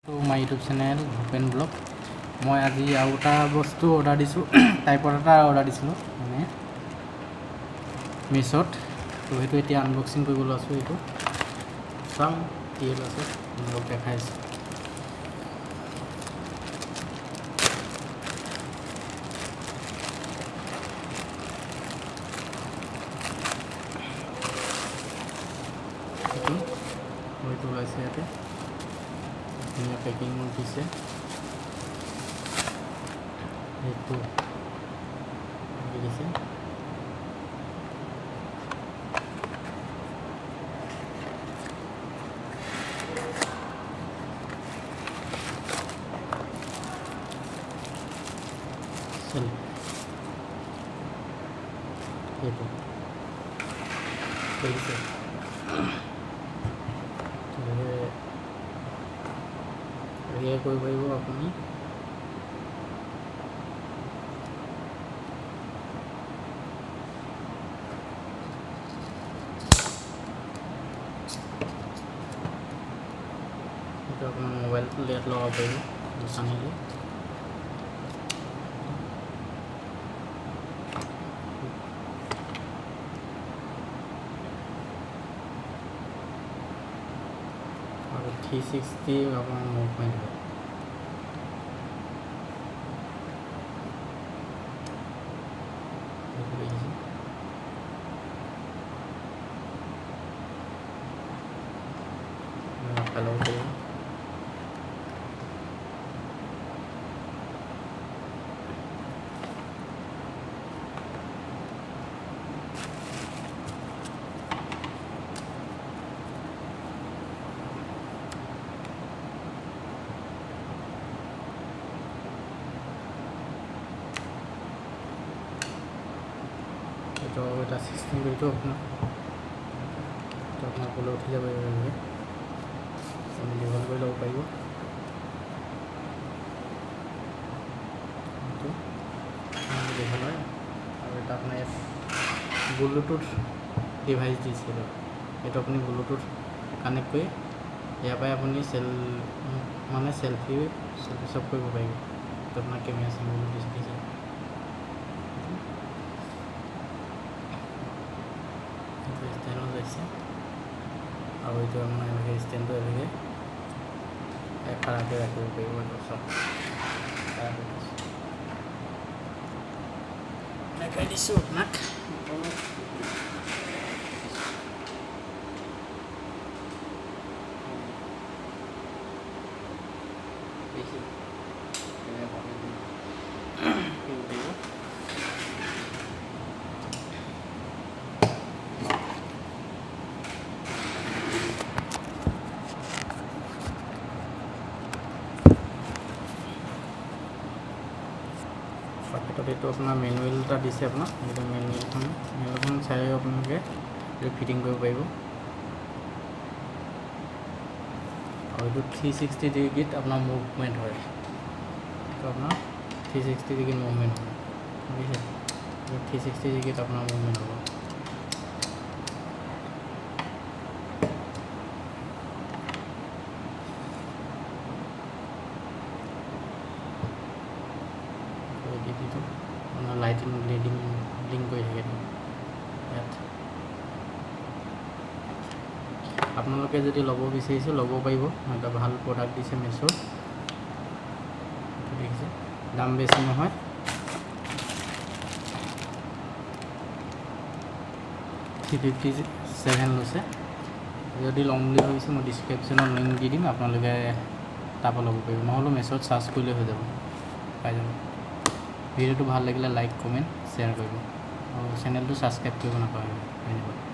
To my YouTube channel Bhupen Blog. মই আজি আৰু এটা বস্তু অৰ্ডাৰ দিছোঁ টাইপৰ এটা অৰ্ডাৰ দিছিলোঁ মানে মিছত তো সেইটো এতিয়া আনবক্সিং কৰিবলৈ আছোঁ এইটো চাম কি আছে আপোনালোকক দেখাইছোঁ এইটো ওলাইছে ইয়াতে ধুনীয়া পেকিং দিছে itu দিছে চল itu দিছে ৰিয়া কৰিব পাৰিব আপুনি अपना मोबाइल ले लो आप आसानी से और 360 अपना मूवमेंट है हेलो तो এটা সিস্টেম ভিডিও আপনার বলে উঠে যাবে আপনি লেভেল করে লব পাইব তো লেভেল হয় আর এটা আপনার ব্লুটুথ ডিভাইস দিছিল এটা আপনি ব্লুটুথ কানেক্ট করে ইয়াৰ পৰাই আপুনি মানে সেলফি সব কৰিব পাৰিব তো আপোনাৰ কেমেৰা সিম্বল দিছে और ये अपना स्टैंड तो अभी खड़ा के रखे सब अपना तो अपना मेनुअल दिसे अपना मेनुअल चाहे अपने फिटिंग कर पार और ये 360 डिग्री अपना मुभमेंट है तो अपना 360 डिग्री मुभमेंट है ठीक है 360 डिग्री अपना मुभमेंट हो लाइटिंग लिंक कर आपलोके जो लब विचारिছে लब पारिब এটা ভাল प्रडाक्ट दिसे मेसो देखिए दाम बेसि নহয় 357 লৈছে যদি লং বুলি ভাবিছে মই ডিসক্ৰিপশনত লিংক দি দিম আপোনালোকে তাপ ল'ব পাৰিব নহলে মেসত সাৰ্চ কৰিলে হৈ যাব পাই যাব ভিডিওটো ভাল লাগিলে লাইক কমেন্ট शेयर কৰিব আৰু চেনেলটো সাবস্ক্ৰাইব কৰিব নাপাহৰিব ধন্যবাদ।